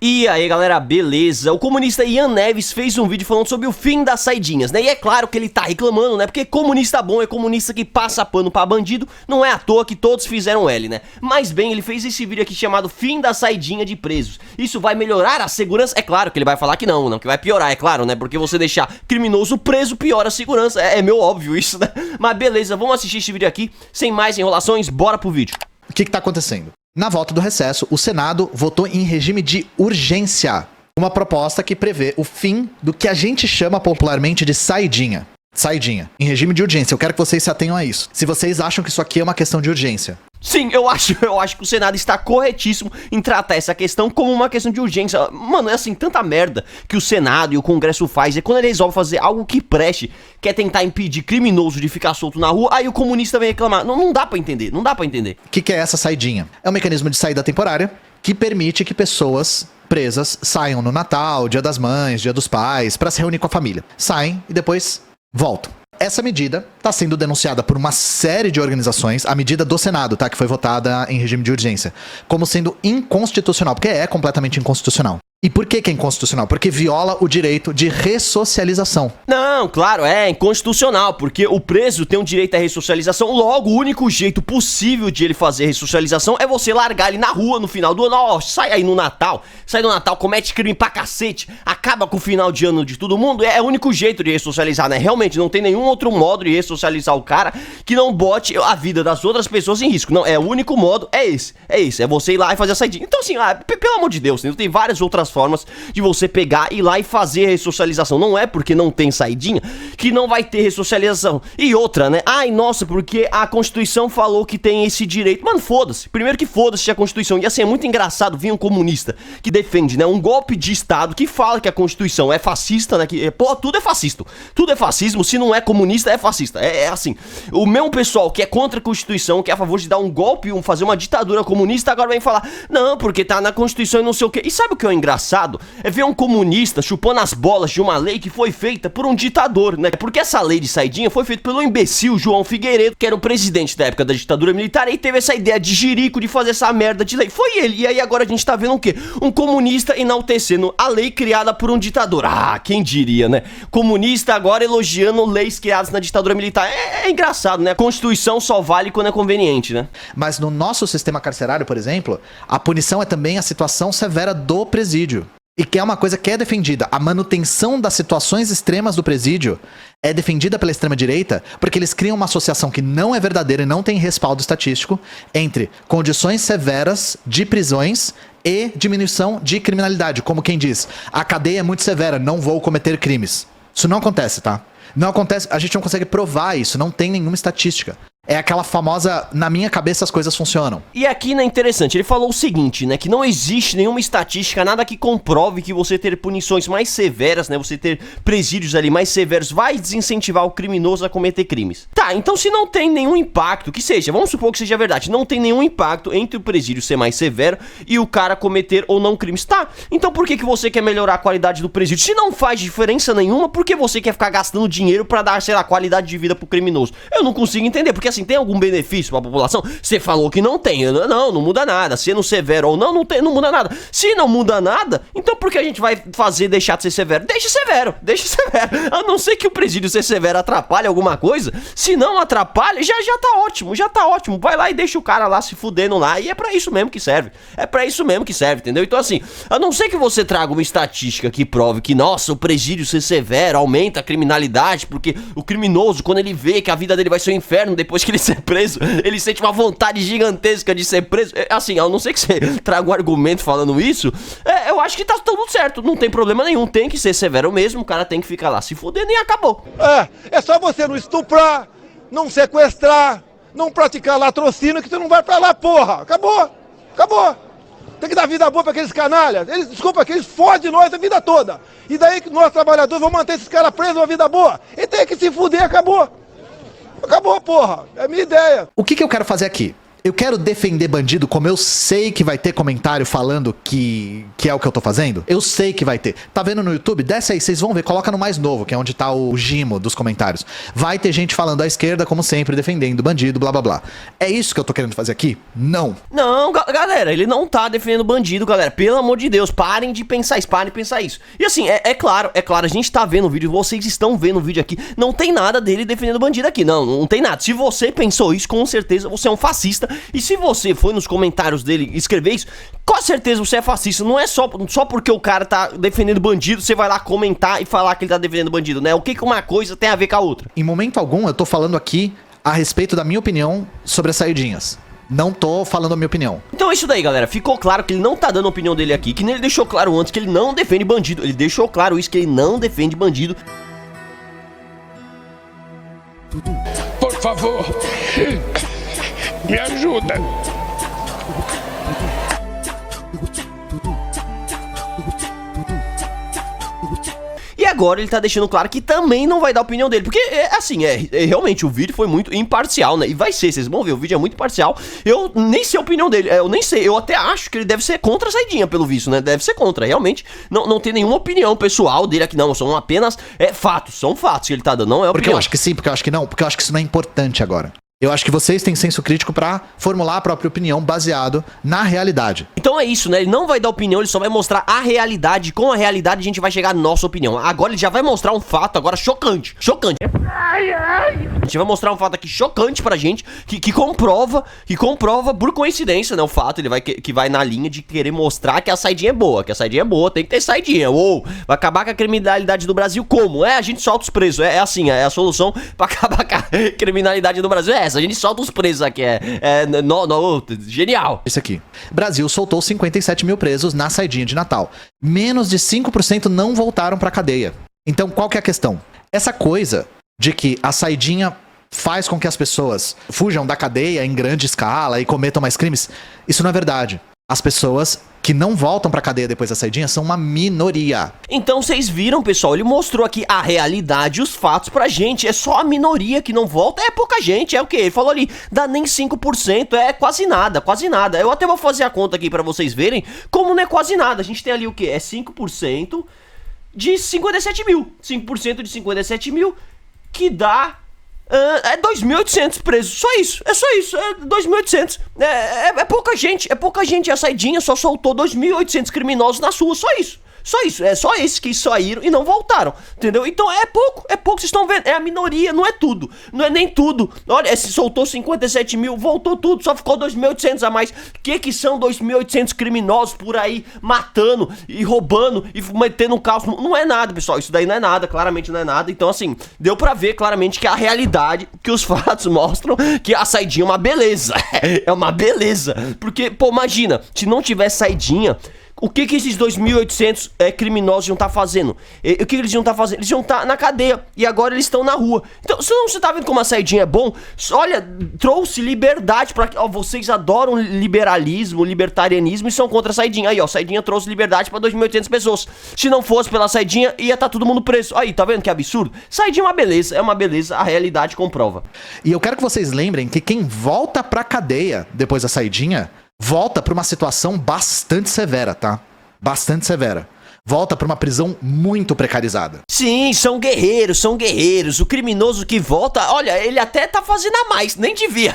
E aí galera, beleza? O comunista Ian Neves fez um vídeo falando sobre o fim das saidinhas, né? E é claro que ele tá reclamando, né? Porque comunista bom é comunista que passa pano pra bandido, não é à toa que todos fizeram L, né? Mas bem, ele fez esse vídeo aqui chamado Fim da Saidinha de Presos. Isso vai melhorar a segurança? É claro que ele vai falar que não, que vai piorar, é claro, né? Porque você deixar criminoso preso piora a segurança, é meio óbvio isso, né? Mas beleza, vamos assistir esse vídeo aqui, sem mais enrolações, bora pro vídeo. O que tá acontecendo? Na volta do recesso, o Senado votou em regime de urgência, uma proposta que prevê o fim do que a gente chama popularmente de saidinha. Saidinha, em regime de urgência. Eu quero que vocês se atenham a isso. Se vocês acham que isso aqui é uma questão de urgência. Sim, eu acho que o Senado está corretíssimo em tratar essa questão como uma questão de urgência. Mano, é assim, tanta merda que o Senado e o Congresso faz, é quando ele resolve fazer algo que preste, quer tentar impedir criminoso de ficar solto na rua, aí o comunista vem reclamar. Não dá pra entender, não dá pra entender. O que é essa saidinha? É um mecanismo de saída temporária que permite que pessoas presas saiam no Natal, Dia das Mães, Dia dos Pais, pra se reunir com a família. Saem e depois voltam. Essa medida está sendo denunciada por uma série de organizações, a medida do Senado, tá, que foi votada em regime de urgência, como sendo inconstitucional, porque é completamente inconstitucional. E por que é inconstitucional? Porque viola o direito de ressocialização. Não, claro, é inconstitucional, porque o preso tem um direito à ressocialização, logo o único jeito possível de ele fazer ressocialização é você largar ele na rua no final do ano, ó, sai aí no Natal, sai no Natal, comete crime pra cacete, acaba com o final de ano de todo mundo, é o único jeito de ressocializar, né? Realmente, não tem nenhum outro modo de ressocializar o cara que não bote a vida das outras pessoas em risco. Não, é o único modo, é esse, é você ir lá e fazer a saidinha. Então assim, pelo amor de Deus, né? Tem várias outras formas de você pegar, ir lá e fazer a ressocialização. Não é porque não tem saidinha que não vai ter ressocialização. E outra, né? Ai, nossa, porque a Constituição falou que tem esse direito. Mano, foda-se. Primeiro que foda-se a Constituição. E assim, é muito engraçado vir um comunista que defende, né, um golpe de Estado, que fala que a Constituição é fascista, né? Que, pô, tudo é fascista. Tudo é fascismo. Se não é comunista, é fascista. É assim. O mesmo pessoal que é contra a Constituição, que é a favor de dar um golpe, fazer uma ditadura comunista, agora vem falar, não, porque tá na Constituição e não sei o quê. E sabe o que é engraçado? É ver um comunista chupando as bolas de uma lei que foi feita por um ditador, né? Porque essa lei de saidinha foi feita pelo imbecil João Figueiredo, que era o presidente da época da ditadura militar, e teve essa ideia de jirico de fazer essa merda de lei. Foi ele. E aí agora a gente tá vendo o quê? Um comunista enaltecendo a lei criada por um ditador. Ah, quem diria, né? Comunista agora elogiando leis criadas na ditadura militar. É engraçado, né? A Constituição só vale quando é conveniente, né? Mas no nosso sistema carcerário, por exemplo, a punição é também a situação severa do presídio. E que é uma coisa que é defendida. A manutenção das situações extremas do presídio é defendida pela extrema-direita porque eles criam uma associação que não é verdadeira e não tem respaldo estatístico entre condições severas de prisões e diminuição de criminalidade. Como quem diz, a cadeia é muito severa, não vou cometer crimes. Isso não acontece, tá? Não acontece, a gente não consegue provar isso, não tem nenhuma estatística. É aquela famosa, na minha cabeça as coisas funcionam. E aqui, né, interessante, ele falou o seguinte, né, que não existe nenhuma estatística, nada que comprove que você ter punições mais severas, né, você ter presídios ali mais severos vai desincentivar o criminoso a cometer crimes. Tá, então se não tem nenhum impacto, que seja, vamos supor que seja verdade, não tem nenhum impacto entre o presídio ser mais severo e o cara cometer ou não crimes. Tá, então por que você quer melhorar a qualidade do presídio? Se não faz diferença nenhuma, por que você quer ficar gastando dinheiro pra dar, sei lá, qualidade de vida pro criminoso? Eu não consigo entender, porque assim, tem algum benefício pra população? Você falou que não tem. Não muda nada. Sendo severo ou não, não muda nada. Se não muda nada, então por que a gente vai deixar de ser severo? Deixa severo. A não ser que o presídio ser severo atrapalhe alguma coisa. Se não atrapalha, já tá ótimo. Vai lá e deixa o cara lá se fudendo lá. E é pra isso mesmo que serve. Entendeu? Então assim, a não ser que você traga uma estatística que prove que, nossa, o presídio ser severo aumenta a criminalidade, porque o criminoso, quando ele vê que a vida dele vai ser um inferno depois que ele ser preso, ele sente uma vontade gigantesca de ser preso. Assim, a não ser que você traga um argumento falando isso, eu acho que tá tudo certo, não tem problema nenhum, tem que ser severo mesmo, o cara tem que ficar lá se fudendo e acabou. É só você não estuprar, não sequestrar, não praticar latrocínio que você não vai pra lá, porra. Acabou. Tem que dar vida boa pra aqueles canalhas. Que eles fodem nós a vida toda. E daí que nós trabalhadores vamos manter esses caras presos uma vida boa. E tem que se fuder, acabou. Acabou, porra. É a minha ideia. O que eu quero fazer aqui? Eu quero defender bandido como eu sei que vai ter comentário falando que é o que eu tô fazendo. Eu sei que vai ter. Tá vendo no YouTube? Desce aí, vocês vão ver. Coloca no mais novo, que é onde tá o gimo dos comentários. Vai ter gente falando à esquerda, como sempre, defendendo bandido, blá blá blá. É isso que eu tô querendo fazer aqui? Não. Não, galera, ele não tá defendendo bandido, galera. Pelo amor de Deus, parem de pensar isso, parem de pensar isso. E assim, é claro, a gente tá vendo o vídeo, vocês estão vendo o vídeo aqui. Não tem nada dele defendendo bandido aqui, não tem nada. Se você pensou isso, com certeza você é um fascista. E se você foi nos comentários dele escrever isso, com certeza você é fascista. Não é só porque o cara tá defendendo bandido, você vai lá comentar e falar que ele tá defendendo bandido, né? O que uma coisa tem a ver com a outra? Em momento algum eu tô falando aqui a respeito da minha opinião sobre as saidinhas. Não tô falando a minha opinião. Então é isso daí, galera. Ficou claro que ele não tá dando a opinião dele aqui, que nem ele deixou claro antes que ele não defende bandido. Ele deixou claro isso, que ele não defende bandido. Por favor, me ajuda. E agora ele tá deixando claro que também não vai dar a opinião dele. Porque, realmente, o vídeo foi muito imparcial, né? E vai ser, vocês vão ver, o vídeo é muito parcial. Eu nem sei a opinião dele, eu nem sei. Eu até acho que ele deve ser contra a saidinha, pelo visto, né? Deve ser contra, realmente. Não tem nenhuma opinião pessoal dele aqui, não. São apenas fatos, são fatos que ele tá dando, não é opinião. Porque eu acho que sim, porque eu acho que não. Porque eu acho que isso não é importante agora. Eu acho que vocês têm senso crítico pra formular a própria opinião baseado na realidade. Então é isso, né? Ele não vai dar opinião, ele só vai mostrar a realidade. Com a realidade a gente vai chegar à nossa opinião. Agora ele já vai mostrar um fato agora chocante. Chocante. A gente vai mostrar um fato aqui chocante pra gente, que comprova por coincidência, né? O fato, ele vai que vai na linha de querer mostrar que a saidinha é boa. Que a saidinha é boa, tem que ter saidinha. Vai acabar com a criminalidade do Brasil como? A gente solta os presos. É assim, é a solução pra acabar com a criminalidade do Brasil. A gente solta os presos aqui, genial. Esse aqui. Brasil soltou 57 mil presos na saidinha de Natal. Menos de 5% não voltaram pra cadeia. Então, qual que é a questão? Essa coisa de que a saidinha faz com que as pessoas fujam da cadeia em grande escala e cometam mais crimes, isso não é verdade. As pessoas que não voltam pra cadeia depois da saidinha são uma minoria. Então vocês viram, pessoal, ele mostrou aqui a realidade, os fatos pra gente. É só a minoria que não volta, é pouca gente, é o quê? Ele falou ali, dá nem 5%, é quase nada, quase nada. Eu até vou fazer a conta aqui pra vocês verem como não é quase nada. A gente tem ali o quê? É 5% de 57 mil. 5% de 57 mil, que dá... é 2.800 presos, só isso, é 2.800, é pouca gente, a saidinha só soltou 2.800 criminosos nas ruas, só isso, é só esses que saíram e não voltaram, entendeu? Então é pouco, vocês estão vendo, é a minoria, não é tudo, não é nem tudo. Olha, se soltou 57 mil, voltou tudo, só ficou 2.800 a mais. Que são 2.800 criminosos por aí matando e roubando e metendo um caos? Não é nada, pessoal, isso daí não é nada, claramente não é nada. Então assim, deu pra ver claramente que a realidade, que os fatos mostram que a saidinha é uma beleza, é uma beleza. Porque, pô, imagina, se não tivesse saidinha, o que esses 2.800 criminosos iam estar fazendo? O que eles iam estar fazendo? Eles iam estar na cadeia e agora eles estão na rua. Então, se não você tá vendo como a saidinha é bom? Olha, trouxe liberdade pra... vocês adoram liberalismo, libertarianismo e são contra a saidinha. Aí, saidinha trouxe liberdade pra 2.800 pessoas. Se não fosse pela saidinha, ia estar todo mundo preso. Aí, tá vendo que absurdo? Saidinha é uma beleza, a realidade comprova. E eu quero que vocês lembrem que quem volta pra cadeia depois da saidinha... volta pra uma situação bastante severa, tá? Bastante severa. Volta pra uma prisão muito precarizada. Sim, são guerreiros. O criminoso que volta, olha, ele até tá fazendo a mais, nem devia.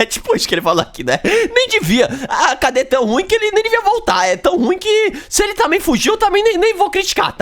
É tipo isso que ele falou aqui, né? Nem devia. A cadeia é tão ruim que ele nem devia voltar. É tão ruim que se ele também fugiu, também nem vou criticar.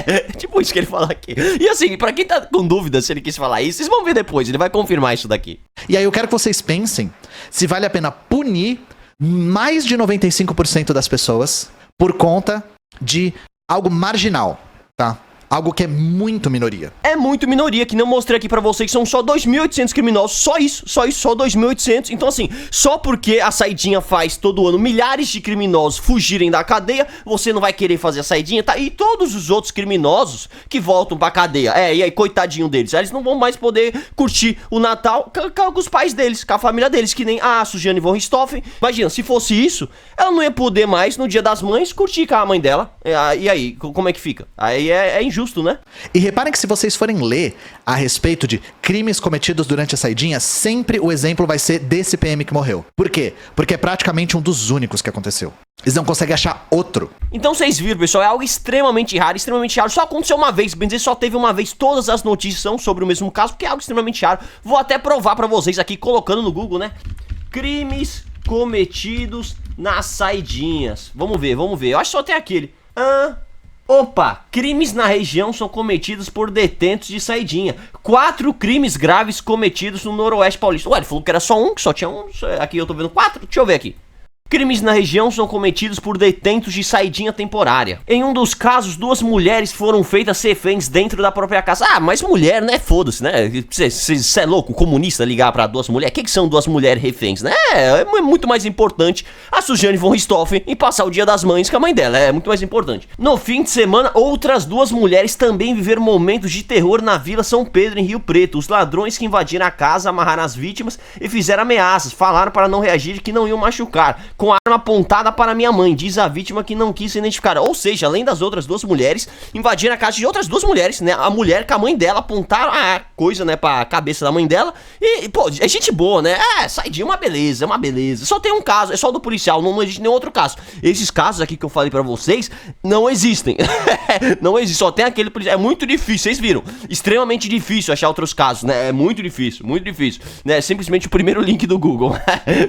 É tipo isso que ele falou aqui. E assim, pra quem tá com dúvida se ele quis falar isso, vocês vão ver depois, ele vai confirmar isso daqui. E aí eu quero que vocês pensem se vale a pena punir mais de 95% das pessoas por conta de algo marginal, tá? Algo que é muito minoria. É muito minoria, que não mostrei aqui pra vocês, são só 2.800 criminosos, só 2.800. Então assim, só porque a saidinha faz todo ano milhares de criminosos fugirem da cadeia, você não vai querer fazer a saidinha, tá? E todos os outros criminosos que voltam pra cadeia, e aí, coitadinho deles, eles não vão mais poder curtir o Natal com os pais deles, com a família deles, que nem a Suzane von Richthofen. Imagina, se fosse isso, ela não ia poder mais, no Dia das Mães, curtir com a mãe dela. E aí, como é que fica? Aí é injusto. justo, né? E reparem que se vocês forem ler a respeito de crimes cometidos durante a saidinha, sempre o exemplo vai ser desse PM que morreu. Por quê? Porque é praticamente um dos únicos que aconteceu. Eles não conseguem achar outro. Então vocês viram, pessoal, é algo extremamente raro, só aconteceu uma vez, bem dizer, só teve uma vez, todas as notícias são sobre o mesmo caso, porque é algo extremamente raro. Vou até provar pra vocês aqui, colocando no Google, né? Crimes cometidos nas saidinhas. Vamos ver, eu acho que só tem aquele. Opa, crimes na região são cometidos por detentos de saidinha. 4 crimes graves cometidos no Noroeste Paulista. Ué, ele falou que era só um, que só tinha um. Aqui eu tô vendo 4, deixa eu ver aqui. Crimes na região são cometidos por detentos de saidinha temporária. Em um dos casos, 2 mulheres foram feitas reféns dentro da própria casa. Ah, mas mulher, né? Foda-se, né? Você é louco, comunista, ligar pra 2 mulheres? O que são 2 mulheres reféns, né? É muito mais importante a Suzane von Richthofen em passar o Dia das Mães com a mãe dela. É muito mais importante. No fim de semana, outras 2 mulheres também viveram momentos de terror na Vila São Pedro, em Rio Preto. Os ladrões que invadiram a casa amarraram as vítimas e fizeram ameaças. Falaram para não reagir que não iam machucar, com a arma apontada para minha mãe, diz a vítima que não quis se identificar. Ou seja, além das outras 2 mulheres, invadiram a casa de outras 2 mulheres, né? A mulher com a mãe dela, apontaram a coisa, né, pra cabeça da mãe dela. E, pô, é gente boa, né? Saidinha é uma beleza, Só tem um caso, é só do policial, não existe nenhum outro caso. Esses casos aqui que eu falei pra vocês, não existem. Não existe, só tem aquele policial. É muito difícil, vocês viram? Extremamente difícil achar outros casos, né? É muito difícil, né? É simplesmente o primeiro link do Google.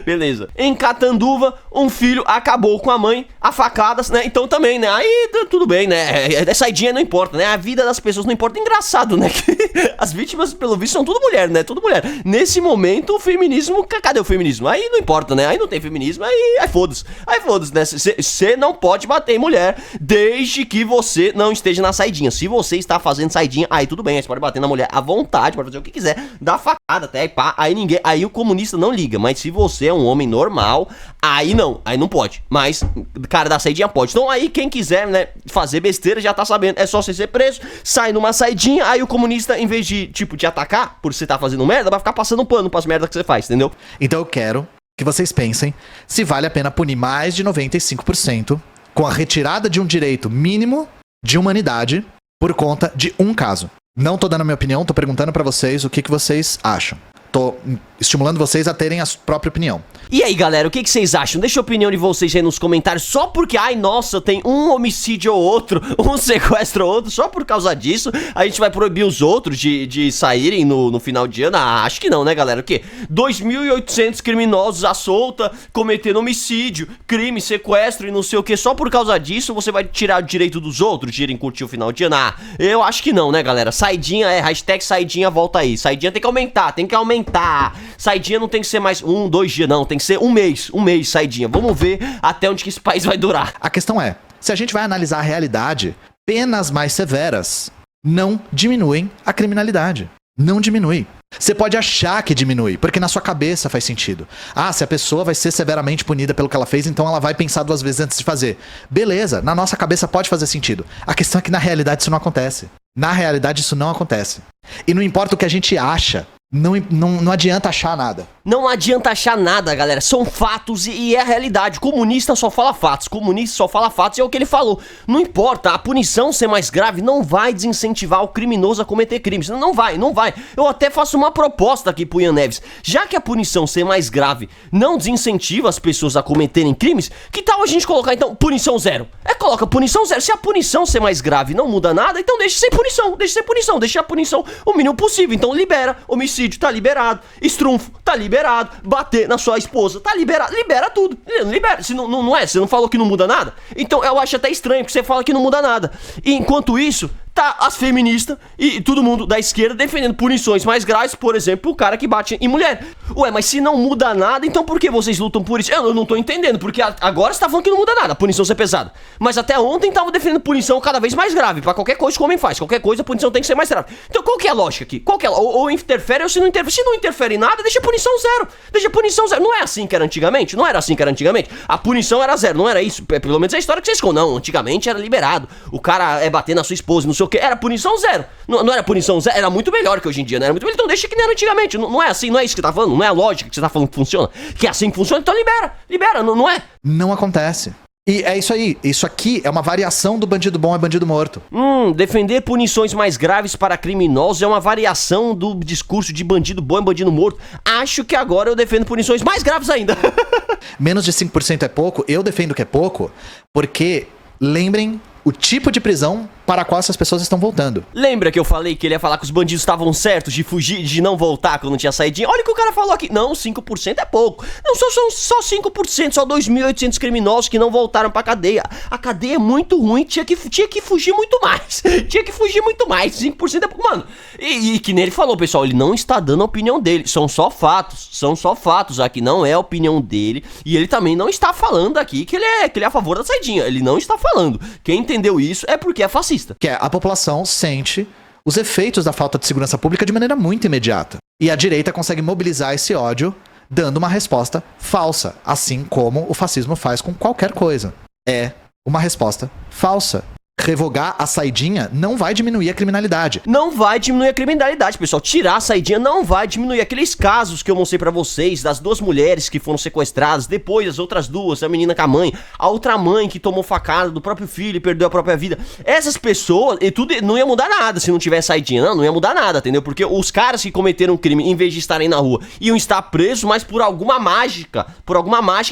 Beleza. Em Catanduva, um filho acabou com a mãe a facadas, né? Então também, né? Aí tudo bem, né? Saidinha não importa, né? A vida das pessoas não importa. Engraçado, né? Que as vítimas, pelo visto, são tudo mulher, né? Tudo mulher. Nesse momento, o feminismo... Cadê o feminismo? Aí não importa, né? Aí não tem feminismo, aí foda-se. Aí foda-se, né? Você não pode bater em mulher desde que você não esteja na saidinha. Se você está fazendo saidinha, aí tudo bem. Aí você pode bater na mulher à vontade, pode fazer o que quiser. Dá facada até, pá. Aí o comunista não liga. Mas se você é um homem normal, aí não pode, mas cara da saidinha pode. Então aí quem quiser, né, fazer besteira já tá sabendo, é só você ser preso, sai numa saidinha, aí o comunista, em vez de, tipo, te atacar por você tá fazendo merda, vai ficar passando pano pras merdas que você faz, entendeu? Então eu quero que vocês pensem se vale a pena punir mais de 95% com a retirada de um direito mínimo de humanidade por conta de um caso. Não tô dando a minha opinião, tô perguntando pra vocês o que vocês acham. Tô estimulando vocês a terem a própria opinião. E aí, galera, o que vocês acham? Deixa a opinião de vocês aí nos comentários. Só porque, ai, nossa, tem um homicídio ou outro, um sequestro ou outro, só por causa disso, a gente vai proibir os outros de saírem no final de ano? Ah, acho que não, né, galera? O quê? 2.800 criminosos à solta, cometendo homicídio, crime, sequestro e não sei o que. Só por causa disso, você vai tirar o direito dos outros de irem curtir o final de ano? Ah, eu acho que não, né, galera? Saidinha, hashtag saidinha, volta aí. Saidinha tem que aumentar, Saidinha não tem que ser mais 1, 2 dias, não. Tem que ser um mês, saidinha. Vamos ver até onde que esse país vai durar. A questão é, se a gente vai analisar a realidade, penas mais severas não diminuem a criminalidade. Não diminui. Você pode achar que diminui, porque na sua cabeça faz sentido. Ah, se a pessoa vai ser severamente punida pelo que ela fez, então ela vai pensar 2 vezes antes de fazer. Beleza, na nossa cabeça pode fazer sentido. A questão é que na realidade isso não acontece. Na realidade isso não acontece. E não importa o que a gente acha, não adianta achar nada. Não adianta achar nada, galera. São fatos e é a realidade. Comunista só fala fatos. Comunista só fala fatos e é o que ele falou. Não importa, a punição ser mais grave não vai desincentivar o criminoso a cometer crimes. Não vai. Eu até faço uma proposta aqui pro Ian Neves. Já que a punição ser mais grave não desincentiva as pessoas a cometerem crimes, que tal a gente colocar, então, punição zero? Coloca punição zero. Se a punição ser mais grave e não muda nada, então deixa sem punição. Deixa a punição o mínimo possível. Então libera homicídio, tá liberado. Estrunfo, tá liberado. Bater na sua esposa, tá liberado. Libera tudo. Libera. Se não é, você não falou que não muda nada? Então eu acho até estranho, porque você fala que não muda nada. E enquanto isso, tá as feministas e todo mundo da esquerda defendendo punições mais graves, por exemplo, o cara que bate em mulher. Ué, mas se não muda nada, então por que vocês lutam por isso? Eu não tô entendendo, porque agora você tá falando que não muda nada, a punição ser pesada. Mas até ontem tava defendendo punição cada vez mais grave, pra qualquer coisa que o homem faz. Qualquer coisa, a punição tem que ser mais grave. Então qual que é a lógica aqui? Ou interfere ou se não interfere. Se não interfere em nada, deixa a punição zero. Não é assim que era antigamente? Não era assim que era antigamente? A punição era zero, não era isso? Pelo menos é a história que vocês contam. Não, antigamente era liberado. O cara bater na sua esposa, não sei o que. Era punição zero. Não era punição zero, era muito melhor que hoje em dia, né? Era muito melhor. Então deixa que nem era antigamente. Não é assim, não é isso que você tá falando, não é a lógica que você tá falando que funciona. Que é assim que funciona, então libera, não é? Não acontece. E é isso aí. Isso aqui é uma variação do bandido bom é bandido morto. Defender punições mais graves para criminosos é uma variação do discurso de bandido bom é bandido morto. Acho que agora eu defendo punições mais graves ainda. Menos de 5% é pouco? Eu defendo que é pouco, porque, lembrem, o tipo de prisão para a qual essas pessoas estão voltando. Lembra que eu falei que ele ia falar que os bandidos estavam certos de fugir, de não voltar quando tinha saidinha? Olha o que o cara falou aqui. Não, 5% é pouco. Não são só 5%, só 2.800 criminosos que não voltaram pra cadeia. A cadeia é muito ruim, tinha que fugir muito mais. Tinha que fugir muito mais. 5% é pouco. Mano, e que nem ele falou, pessoal, ele não está dando a opinião dele. São só fatos aqui, não é a opinião dele. E ele também não está falando aqui que ele é a favor da saidinha. Ele não está falando. Quem entendeu isso é porque é fascista. Que é, a população sente os efeitos da falta de segurança pública de maneira muito imediata. E a direita consegue mobilizar esse ódio dando uma resposta falsa, assim como o fascismo faz com qualquer coisa. É uma resposta falsa. Revogar a saidinha não vai diminuir a criminalidade. Não vai diminuir a criminalidade, pessoal. Tirar a saidinha não vai diminuir. Aqueles casos que eu mostrei pra vocês, das 2 mulheres que foram sequestradas, depois as outras 2, a menina com a mãe, a outra mãe que tomou facada do próprio filho e perdeu a própria vida. Essas pessoas, e tudo não ia mudar nada se não tivesse saidinha. Não ia mudar nada, entendeu? Porque os caras que cometeram crime, em vez de estarem na rua, iam estar presos, mas por alguma mágica,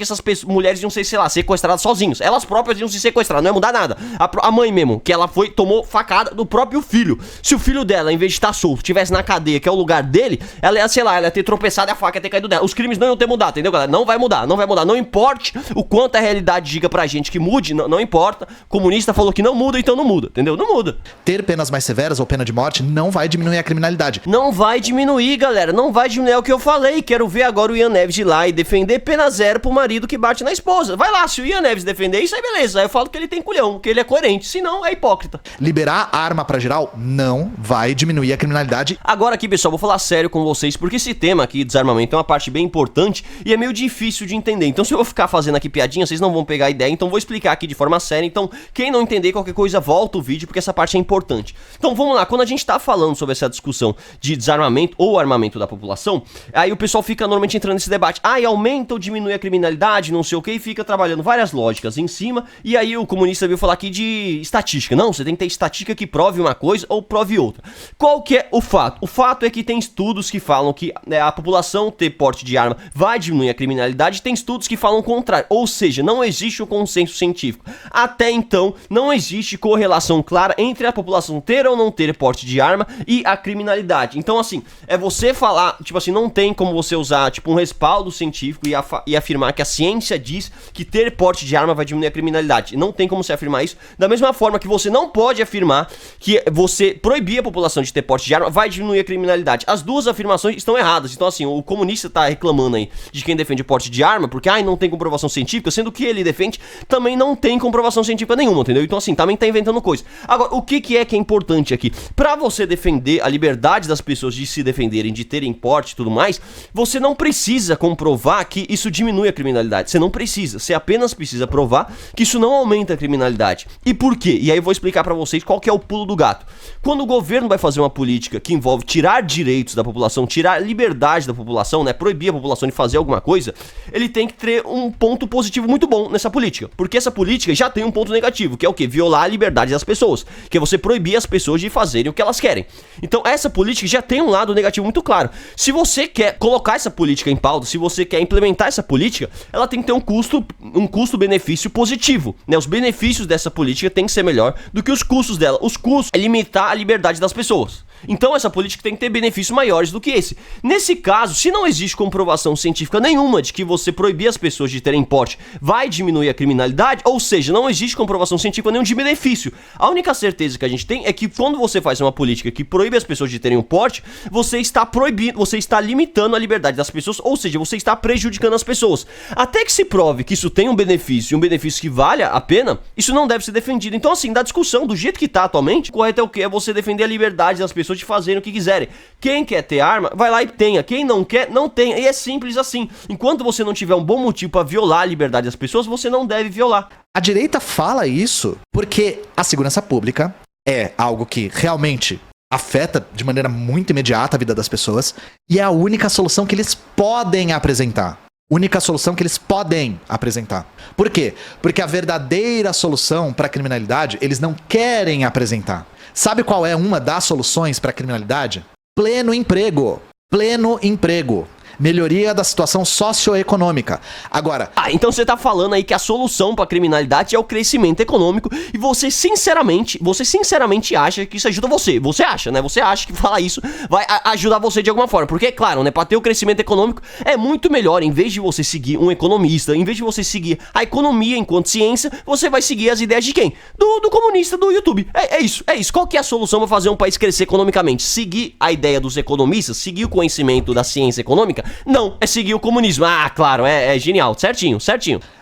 essas mulheres iam ser, sei lá, sequestradas sozinhos. Elas próprias iam se sequestrar, não ia mudar nada. A mãe mesmo, que ela tomou facada do próprio filho. Se o filho dela, em vez de estar solto, estivesse na cadeia, que é o lugar dele, ela ia, sei lá, ela ia ter tropeçado e a faca ia ter caído dela. Os crimes não iam ter mudado, entendeu, galera? Não vai mudar. Não importe o quanto a realidade diga pra gente que mude, não importa. O comunista falou que não muda, então não muda, entendeu? Não muda. Ter penas mais severas ou pena de morte não vai diminuir a criminalidade. Não vai diminuir, galera. Não vai diminuir, é o que eu falei. Quero ver agora o Ian Neves ir lá e defender pena 0 pro marido que bate na esposa. Vai lá, se o Ian Neves defender isso, aí beleza. Aí eu falo que ele tem culhão, que ele é coerente. Se não, é hipócrita. Liberar a arma pra geral não vai diminuir a criminalidade. Agora aqui, pessoal, vou falar sério com vocês, porque esse tema aqui, desarmamento, é uma parte bem importante e é meio difícil de entender. Então, se eu vou ficar fazendo aqui piadinha, vocês não vão pegar a ideia, então vou explicar aqui de forma séria. Então, quem não entender qualquer coisa, volta o vídeo, porque essa parte é importante. Então, vamos lá. Quando a gente tá falando sobre essa discussão de desarmamento ou armamento da população, aí o pessoal fica normalmente entrando nesse debate. E aumenta ou diminui a criminalidade, não sei o que, e fica trabalhando várias lógicas em cima. E aí o comunista veio falar aqui de estatística. Não, você tem que ter estatística que prove uma coisa ou prove outra. Qual que é o fato? O fato é que tem estudos que falam que a população ter porte de arma vai diminuir a criminalidade, tem estudos que falam o contrário, ou seja, não existe o consenso científico. Até então, não existe correlação clara entre a população ter ou não ter porte de arma e a criminalidade. Então, assim, é você falar, tipo assim, não tem como você usar, tipo, um respaldo científico e afirmar que a ciência diz que ter porte de arma vai diminuir a criminalidade. Não tem como você afirmar isso. Da mesma forma que você não pode afirmar que você proibir a população de ter porte de arma vai diminuir a criminalidade. As duas afirmações estão erradas. Então, assim, o comunista tá reclamando aí de quem defende porte de arma, porque, não tem comprovação científica, sendo que ele defende também não tem comprovação científica nenhuma, entendeu? Então, assim, também tá inventando coisa. Agora, o que é importante aqui? Pra você defender a liberdade das pessoas de se defenderem, de terem porte e tudo mais, você não precisa comprovar que isso diminui a criminalidade. Você não precisa. Você apenas precisa provar que isso não aumenta a criminalidade. E por quê? E aí eu vou explicar pra vocês qual que é o pulo do gato. Quando o governo vai fazer uma política que envolve tirar direitos da população, tirar liberdade da população, né, proibir a população de fazer alguma coisa, ele tem que ter um ponto positivo muito bom nessa política, porque essa política já tem um ponto negativo, que é o quê? Violar a liberdade das pessoas, que é você proibir as pessoas de fazerem o que elas querem. Então essa política já tem um lado negativo muito claro. Se você quer colocar essa política em pauta, se você quer implementar essa política, ela tem que ter um custo-benefício positivo, né? Os benefícios dessa política tem que ser melhor do que os custos dela. Os custos é limitar a liberdade das pessoas. Então essa política tem que ter benefícios maiores do que esse. Nesse caso, se não existe comprovação científica nenhuma de que você proibir as pessoas de terem porte vai diminuir a criminalidade, ou seja, não existe comprovação científica nenhum de benefício. A única certeza que a gente tem é que quando você faz uma política que proíbe as pessoas de terem um porte, você está proibindo, você está limitando a liberdade das pessoas, ou seja, você está prejudicando as pessoas. Até que se prove que isso tem um benefício que valha a pena, isso não deve ser defendido. Então, assim, da discussão, do jeito que tá atualmente, o correto é o quê? É você defender a liberdade das pessoas de fazerem o que quiserem. Quem quer ter arma, vai lá e tenha. Quem não quer, não tenha. E é simples assim. Enquanto você não tiver um bom motivo para violar a liberdade das pessoas, você não deve violar. A direita fala isso porque a segurança pública é algo que realmente afeta de maneira muito imediata a vida das pessoas e é a única solução que eles podem apresentar. Única solução que eles podem apresentar. Por quê? Porque a verdadeira solução para a criminalidade eles não querem apresentar. Sabe qual é uma das soluções para a criminalidade? Pleno emprego. Pleno emprego. Melhoria da situação socioeconômica. Agora... então você tá falando aí que a solução pra criminalidade é o crescimento econômico e você sinceramente acha que isso ajuda você. Você acha, né? Você acha que falar isso vai ajudar você de alguma forma. Porque, claro, né? Pra ter o crescimento econômico é muito melhor, em vez de você seguir um economista, em vez de você seguir a economia enquanto ciência, você vai seguir as ideias de quem? Do comunista do YouTube. É isso. Qual que é a solução pra fazer um país crescer economicamente? Seguir a ideia dos economistas? Seguir o conhecimento da ciência econômica? Não, é seguir o comunismo. Ah, claro, é genial, certinho.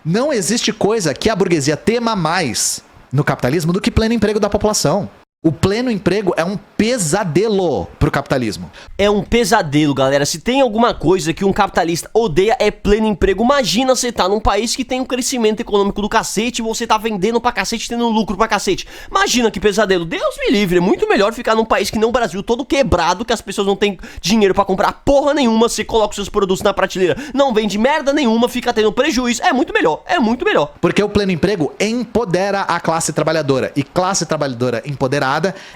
Não existe coisa que a burguesia tema mais no capitalismo do que pleno emprego da população. O pleno emprego é um pesadelo pro capitalismo. É um pesadelo, galera. Se tem alguma coisa que um capitalista odeia é pleno emprego. Imagina você tá num país que tem um crescimento econômico do cacete e você tá vendendo pra cacete, tendo lucro pra cacete. Imagina que pesadelo. Deus me livre. É muito melhor ficar num país que nem o Brasil, todo quebrado, que as pessoas não têm dinheiro pra comprar porra nenhuma. Você coloca os seus produtos na prateleira, não vende merda nenhuma, fica tendo prejuízo. É muito melhor. Porque o pleno emprego empodera a classe trabalhadora. E classe trabalhadora empoderada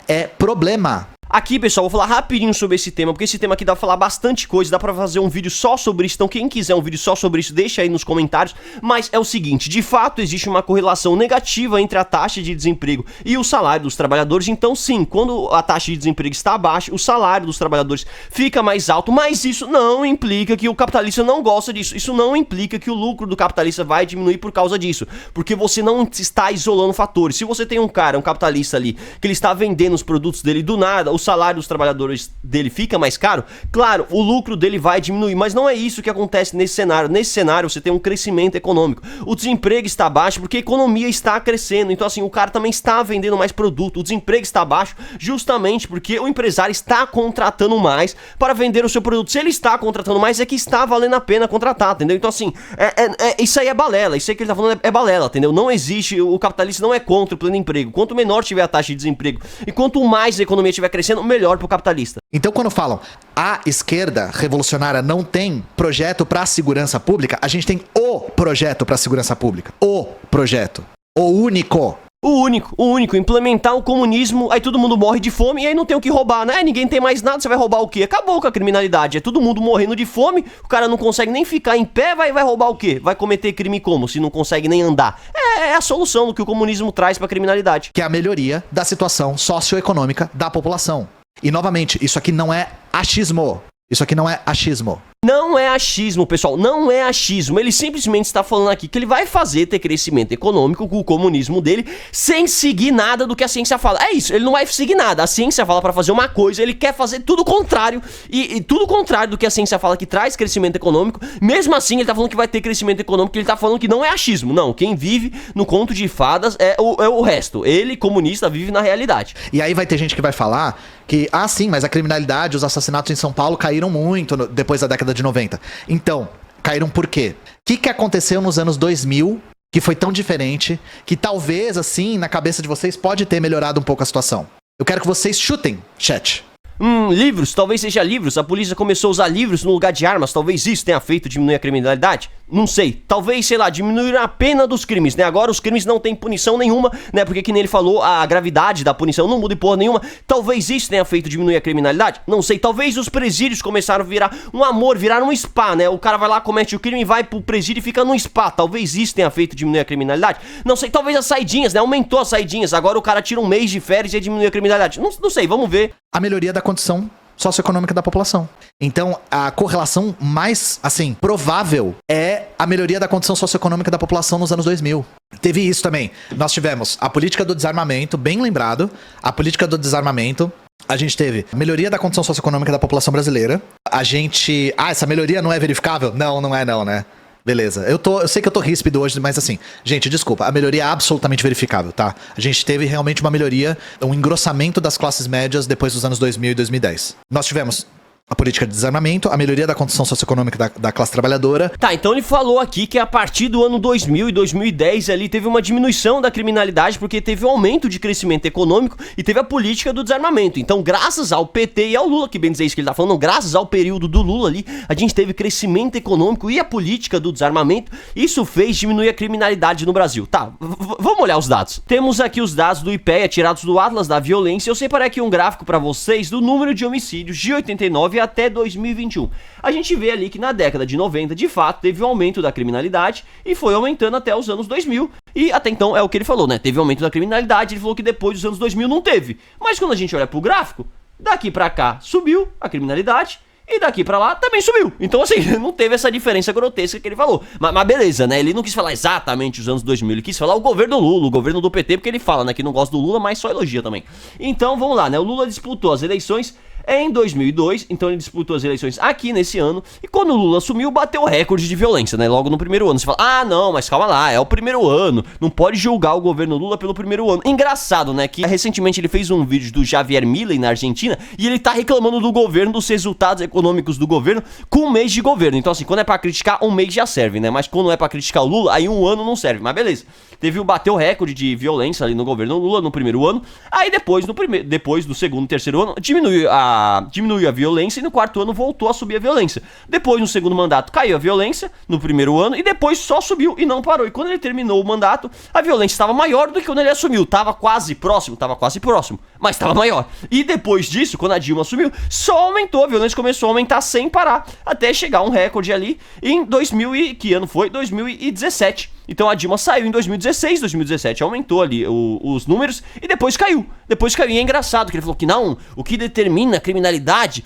é problema. Aqui, pessoal, vou falar rapidinho sobre esse tema, porque esse tema aqui dá pra falar bastante coisa, dá pra fazer um vídeo só sobre isso, então quem quiser um vídeo só sobre isso, deixa aí nos comentários, mas é o seguinte, de fato existe uma correlação negativa entre a taxa de desemprego e o salário dos trabalhadores, então sim, quando a taxa de desemprego está baixa, o salário dos trabalhadores fica mais alto, mas isso não implica que o capitalista não gosta disso, isso não implica que o lucro do capitalista vai diminuir por causa disso, porque você não está isolando fatores. Se você tem um capitalista ali, que ele está vendendo os produtos dele do nada, o salário dos trabalhadores dele fica mais caro, claro, o lucro dele vai diminuir, mas não é isso que acontece nesse cenário. Nesse cenário você tem um crescimento econômico, o desemprego está baixo porque a economia está crescendo, então assim, o cara também está vendendo mais produto, o desemprego está baixo justamente porque o empresário está contratando mais para vender o seu produto. Se ele está contratando mais, é que está valendo a pena contratar, entendeu? Então assim, isso aí é balela, isso aí que ele está falando é balela, entendeu? Não existe, o capitalista não é contra o pleno emprego. Quanto menor tiver a taxa de desemprego e quanto mais a economia estiver crescendo, melhor pro capitalista. Então quando falam a esquerda revolucionária não tem projeto pra segurança pública, a gente tem o projeto pra segurança pública. O projeto. O único. O único, implementar o comunismo, aí todo mundo morre de fome e aí não tem o que roubar, né? Ninguém tem mais nada, você vai roubar o quê? Acabou com a criminalidade, é todo mundo morrendo de fome, o cara não consegue nem ficar em pé, vai roubar o quê? Vai cometer crime como? Se não consegue nem andar. É a solução do que o comunismo traz pra criminalidade. Que é a melhoria da situação socioeconômica da população. E novamente, isso aqui não é achismo. Isso aqui não é achismo. Não é achismo, pessoal, não é achismo. Ele simplesmente está falando aqui que ele vai ter crescimento econômico com o comunismo dele sem seguir nada do que a ciência fala. É isso, ele não vai seguir nada. A ciência fala para fazer uma coisa, ele quer fazer tudo o contrário. E tudo o contrário do que a ciência fala que traz crescimento econômico. Mesmo assim, ele tá falando que vai ter crescimento econômico, ele tá falando que não é achismo. Não, quem vive no conto de fadas é o resto. Ele, comunista, vive na realidade. E aí vai ter gente que vai falar que, sim, mas a criminalidade, os assassinatos em São Paulo caíram muito depois da década de 90. Então, caíram por quê? O que aconteceu nos anos 2000 que foi tão diferente que talvez, assim, na cabeça de vocês pode ter melhorado um pouco a situação? Eu quero que vocês chutem, chat. Livros, talvez seja livros. A polícia começou a usar livros no lugar de armas. Talvez isso tenha feito diminuir a criminalidade. Não sei, talvez, sei lá, diminuir a pena dos crimes, né? Agora os crimes não têm punição nenhuma, né? Porque que nem ele falou, a gravidade da punição não muda em porra nenhuma. Talvez isso tenha feito diminuir a criminalidade. Não sei, talvez os presídios começaram a virar um amor, viraram um spa, né? O cara vai lá, comete o crime e vai pro presídio e fica num spa. Talvez isso tenha feito diminuir a criminalidade. Não sei, talvez as saidinhas, né? Aumentou as saidinhas. Agora o cara tira um mês de férias e diminui a criminalidade. Não sei, vamos ver. A melhoria da condição socioeconômica da população. Então, a correlação mais, assim, provável é a melhoria da condição socioeconômica da população nos anos 2000. Teve isso também. Nós tivemos a política do desarmamento, bem lembrado, a política do desarmamento. A gente teve melhoria da condição socioeconômica da população brasileira. A gente... essa melhoria não é verificável? Não é não, né? Beleza, eu sei que eu tô ríspido hoje, mas assim, gente, desculpa, a melhoria é absolutamente verificável, tá? A gente teve realmente uma melhoria, um engrossamento das classes médias depois dos anos 2000 e 2010. Nós tivemos a política de desarmamento, a melhoria da condição socioeconômica da classe trabalhadora. Tá, então ele falou aqui que a partir do ano 2000 e 2010 ali teve uma diminuição da criminalidade porque teve um aumento de crescimento econômico e teve a política do desarmamento. Então, graças ao PT e ao Lula, que bem dizer isso que ele tá falando, graças ao período do Lula ali, a gente teve crescimento econômico e a política do desarmamento. Isso fez diminuir a criminalidade no Brasil. Tá, vamos olhar os dados. Temos aqui os dados do IPEA tirados do Atlas da Violência. Eu separei aqui um gráfico pra vocês do número de homicídios de 89 até 2021. A gente vê ali que na década de 90, de fato, teve um aumento da criminalidade e foi aumentando até os anos 2000. E até então é o que ele falou, né? Teve aumento da criminalidade, ele falou que depois dos anos 2000 não teve. Mas quando a gente olha pro gráfico, daqui pra cá subiu a criminalidade e daqui pra lá também subiu. Então assim, não teve essa diferença grotesca que ele falou. Mas beleza, né? Ele não quis falar exatamente os anos 2000, ele quis falar o governo Lula, o governo do PT, porque ele fala, né, que não gosta do Lula, mas só elogia também. Então vamos lá, né? O Lula disputou as eleições em 2002, então ele disputou as eleições aqui nesse ano, e quando o Lula assumiu, bateu o recorde de violência, né, logo no primeiro ano. Você fala, ah não, mas calma lá, é o primeiro ano, não pode julgar o governo Lula pelo primeiro ano. Engraçado, né, que recentemente ele fez um vídeo do Javier Milei na Argentina, e ele tá reclamando do governo, dos resultados econômicos do governo, com um mês de governo. Então assim, quando é pra criticar, um mês já serve, né, mas quando é pra criticar o Lula, aí um ano não serve, mas beleza. Bateu o recorde de violência ali no governo Lula no primeiro ano, aí depois do segundo e terceiro ano, diminuiu a violência e no quarto ano voltou a subir a violência. Depois, no segundo mandato, caiu a violência no primeiro ano e depois só subiu e não parou. E quando ele terminou o mandato, a violência estava maior do que quando ele assumiu. Tava quase próximo, mas estava maior. E depois disso, quando a Dilma assumiu, só aumentou, a violência começou a aumentar sem parar, até chegar um recorde ali em que ano foi? 2017. Então a Dilma saiu em 2016, 2017 aumentou ali os números e depois caiu. E é engraçado que ele falou que não, o que determina a criminalidade,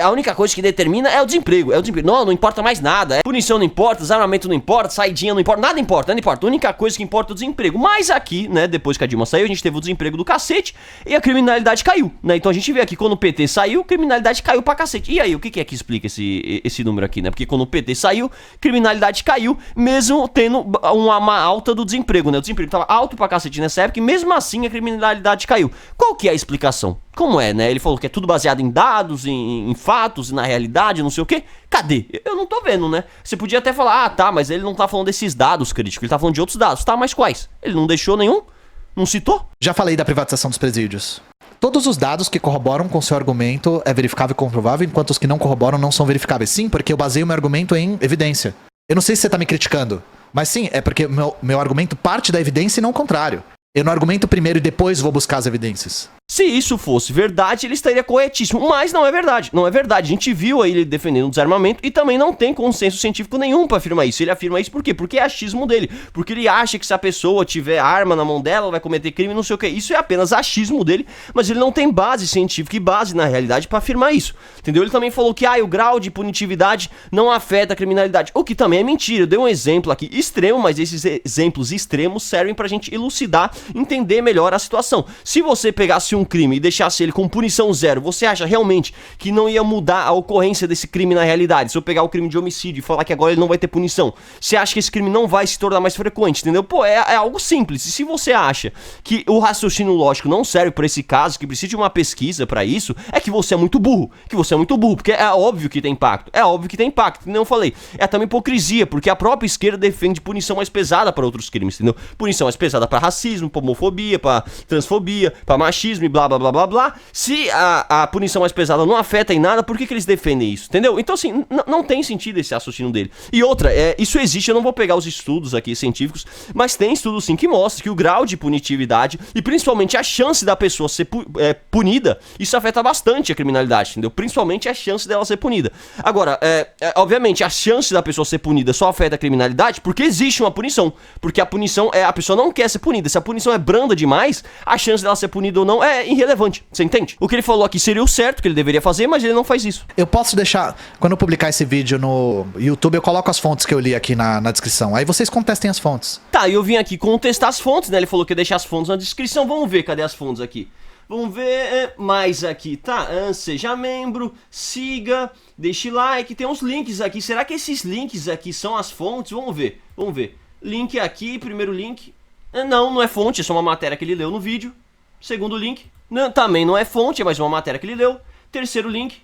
a única coisa que determina é o desemprego. Não importa mais nada. Punição não importa, desarmamento não importa, saidinha não importa, nada importa. A única coisa que importa é o desemprego. Mas aqui, né, depois que a Dilma saiu, a gente teve o desemprego do cacete e a criminalidade caiu, né? Então a gente vê aqui quando o PT saiu, criminalidade caiu pra cacete. E aí, o que é que explica esse número aqui, né? Porque quando o PT saiu, criminalidade caiu, mesmo tendo uma alta do desemprego, né? O desemprego tava alto pra cacete nessa época e mesmo assim a criminalidade caiu. Qual que é a explicação? Como é, né? Ele falou que é tudo baseado em dados, em fatos, na realidade, não sei o quê. Cadê? Eu não tô vendo, né? Você podia até falar, tá, mas ele não tá falando desses dados críticos, ele tá falando de outros dados. Tá, mas quais? Ele não deixou nenhum? Não citou? Já falei da privatização dos presídios. Todos os dados que corroboram com seu argumento é verificável e comprovável, enquanto os que não corroboram não são verificáveis. Sim, porque eu baseio meu argumento em evidência. Eu não sei se você tá me criticando, mas sim, é porque meu argumento parte da evidência e não o contrário. Eu não argumento primeiro e depois vou buscar as evidências. Se isso fosse verdade, ele estaria corretíssimo, mas não é verdade, não é verdade. A gente viu aí ele defendendo o desarmamento e também não tem consenso científico nenhum pra afirmar isso. Ele afirma isso por quê? Porque é achismo dele, porque ele acha que se a pessoa tiver arma na mão dela, ela vai cometer crime, não sei o que. Isso é apenas achismo dele, mas ele não tem base científica e base na realidade pra afirmar isso, entendeu? Ele também falou que o grau de punitividade não afeta a criminalidade, o que também é mentira. Eu dei um exemplo aqui extremo, mas esses exemplos extremos servem pra gente elucidar, entender melhor a situação. Se você pegasse um crime e deixasse ele com punição zero, você acha realmente que não ia mudar a ocorrência desse crime na realidade? Se eu pegar o crime de homicídio e falar que agora ele não vai ter punição, você acha que esse crime não vai se tornar mais frequente, entendeu? Pô, é algo simples. E se você acha que o raciocínio lógico não serve pra esse caso, que precisa de uma pesquisa pra isso, é que você é muito burro. Porque é óbvio que tem impacto. Como eu falei, é também hipocrisia, porque a própria esquerda defende punição mais pesada pra outros crimes, entendeu? Punição mais pesada pra racismo, pra homofobia, pra transfobia, pra machismo e blá blá blá blá blá. Se a punição mais pesada não afeta em nada, por que eles defendem isso? Entendeu? Então assim, não tem sentido esse raciocínio dele. E outra, isso existe, eu não vou pegar os estudos aqui científicos, mas tem estudos sim que mostram que o grau de punitividade e principalmente a chance da pessoa ser punida, isso afeta bastante a criminalidade, entendeu? Principalmente a chance dela ser punida. Agora, obviamente, a chance da pessoa ser punida só afeta a criminalidade porque existe uma punição. Porque a punição a pessoa não quer ser punida. Se a punição é branda demais, a chance dela ser punida ou não é irrelevante, você entende? O que ele falou aqui seria o certo que ele deveria fazer, mas ele não faz isso. Eu posso deixar, quando eu publicar esse vídeo no YouTube, eu coloco as fontes que eu li aqui na descrição, aí vocês contestem as fontes. Tá, eu vim aqui contestar as fontes, né? Ele falou que ia deixar as fontes na descrição, vamos ver, cadê as fontes aqui? Vamos ver mais aqui, tá? Seja membro, siga, deixe like, tem uns links aqui, será que esses links aqui são as fontes? Vamos ver. Link aqui, primeiro link, não é fonte, é só uma matéria que ele leu no vídeo. Segundo link, também não é fonte, é mais uma matéria que ele leu. Terceiro link,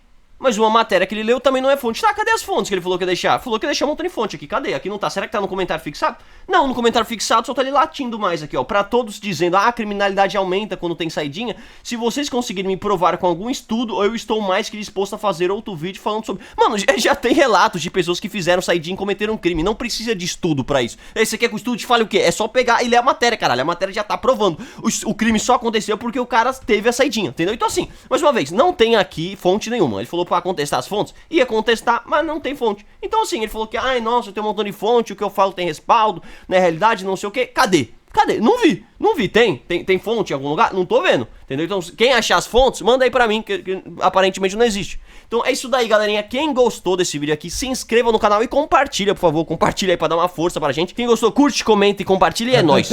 mas uma matéria que ele leu também não é fonte. Tá, cadê as fontes que ele falou que ia deixar? Falou que ia deixar um montão de fonte aqui, cadê? Aqui não tá, será que tá no comentário fixado? Não, no comentário fixado só tá ele latindo mais aqui, ó, pra todos dizendo, a criminalidade aumenta quando tem saidinha. Se vocês conseguirem me provar com algum estudo, eu estou mais que disposto a fazer outro vídeo falando sobre... Mano, já tem relatos de pessoas que fizeram saidinha e cometeram um crime, não precisa de estudo pra isso. Aí você quer que o estudo te fale o quê? É só pegar e ler a matéria, caralho, a matéria já tá provando. O crime só aconteceu porque o cara teve a saidinha, entendeu? Então assim, mais uma vez, não tem aqui fonte nenhuma. Ele falou pra contestar as fontes, ia contestar, mas não tem fonte. Então assim, ele falou que, ai, nossa, eu tenho um montão de fonte, o que eu falo tem respaldo, na realidade, não sei o que. Cadê? Cadê? Não vi, tem fonte em algum lugar? Não tô vendo, entendeu? Então, quem achar as fontes, manda aí pra mim, que aparentemente não existe. Então é isso daí, galerinha. Quem gostou desse vídeo aqui, se inscreva no canal e compartilha, por favor. Compartilha aí pra dar uma força pra gente. Quem gostou, curte, comenta e compartilha e é nóis.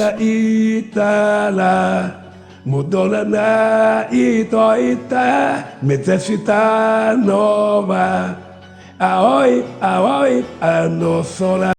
Mudou na Itoita, necessita nova. Aoi, a no sola.